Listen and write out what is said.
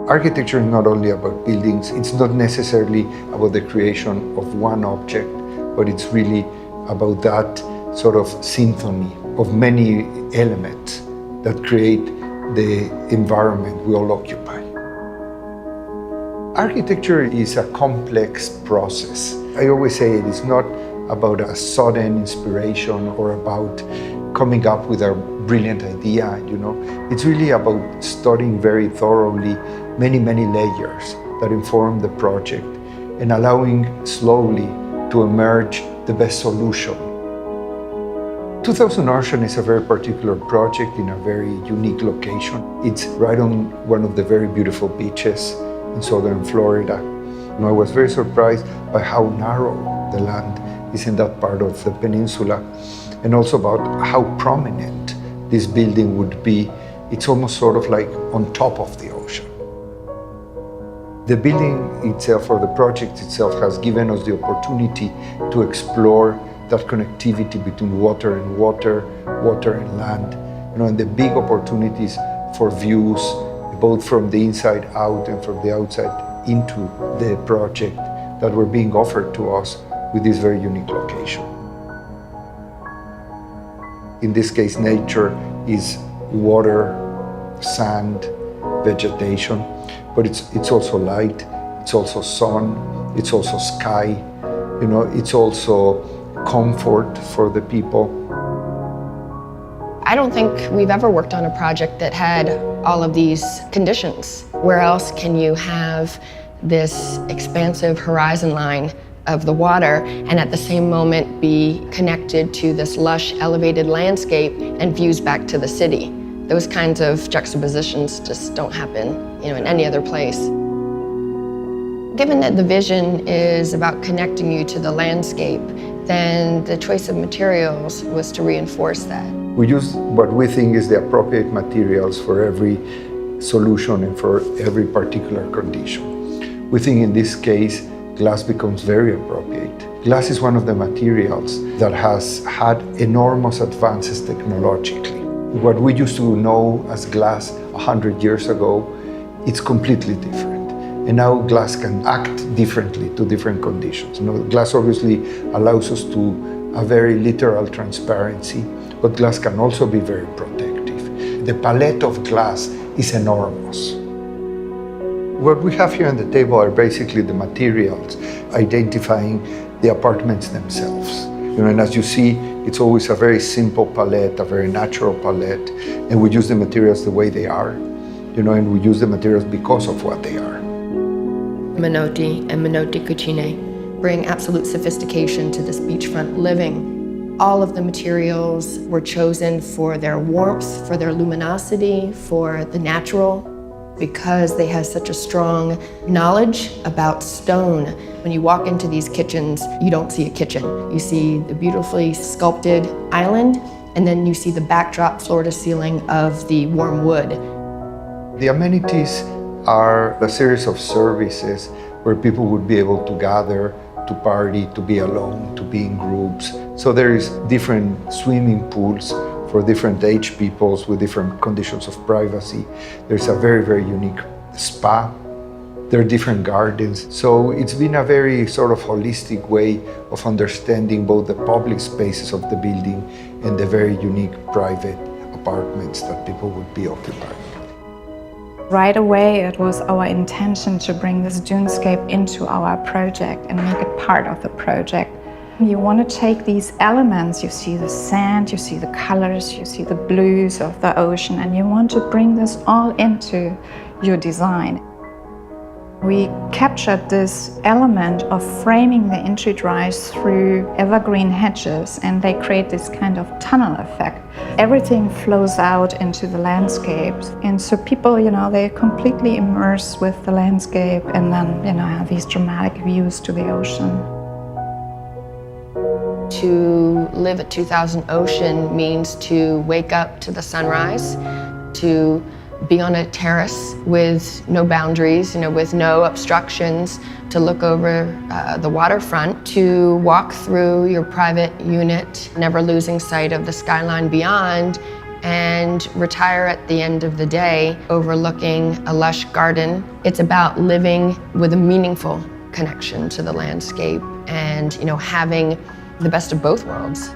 Architecture is not only about buildings, it's not necessarily about the creation of one object, but it's really about that sort of symphony of many elements that create the environment we all occupy. Architecture is a complex process. I always say it is not about a sudden inspiration or about coming up with a brilliant idea, It's really about studying very thoroughly many layers that inform the project and allowing slowly to emerge the best solution. 2000 Ocean is a very particular project in a very unique location. It's right on one of the very beautiful beaches in southern Florida. I was very surprised by how narrow the land is in that part of the peninsula, and also about how prominent this building would be. It's almost sort of like on top of the ocean. The building itself, or the project itself, has given us the opportunity to explore that connectivity between water and water, water and land, and the big opportunities for views, both from the inside out and from the outside into the project that were being offered to us with this very unique location. In this case, nature is water, sand, vegetation, but it's also light, it's also sun, it's also sky, it's also comfort for the people. I don't think we've ever worked on a project that had all of these conditions. Where else can you have this expansive horizon line of the water and at the same moment be connected to this lush, elevated landscape and views back to the city? Those kinds of juxtapositions just don't happen, in any other place. Given that the vision is about connecting you to the landscape, then the choice of materials was to reinforce that. We use what we think is the appropriate materials for every solution and for every particular condition. We think in this case, glass becomes very appropriate. Glass is one of the materials that has had enormous advances technologically. What we used to know as glass 100 years ago, it's completely different. And now glass can act differently to different conditions. Glass obviously allows us to a very literal transparency, but glass can also be very protective. The palette of glass is enormous. What we have here on the table are basically the materials, identifying the apartments themselves. And as you see, it's always a very simple palette, a very natural palette, and we use the materials the way they are, and we use the materials because of what they are. Menotti and Menotti Cucine bring absolute sophistication to this beachfront living. All of the materials were chosen for their warmth, for their luminosity, for the natural, because they have such a strong knowledge about stone. When you walk into these kitchens, you don't see a kitchen. You see the beautifully sculpted island, and then you see the backdrop floor to ceiling of the warm wood. The amenities are a series of services where people would be able to gather, to party, to be alone, to be in groups. So there is different swimming pools for different age peoples with different conditions of privacy. There's a very unique spa. There are different gardens. So it's been a very sort of holistic way of understanding both the public spaces of the building and the very unique private apartments that people would be occupying. Right away, it was our intention to bring this dunescape into our project and make it part of the project. You want to take these elements, you see the sand, you see the colors, you see the blues of the ocean, and you want to bring this all into your design. We captured this element of framing the entry drives through evergreen hedges, and they create this kind of tunnel effect. Everything flows out into the landscape, and so people, they're completely immersed with the landscape, and then, have these dramatic views to the ocean. To live at 2000 Ocean means to wake up to the sunrise, to be on a terrace with no boundaries, with no obstructions, to look over the waterfront, to walk through your private unit, never losing sight of the skyline beyond, and retire at the end of the day overlooking a lush garden. It's about living with a meaningful connection to the landscape and, having the best of both worlds.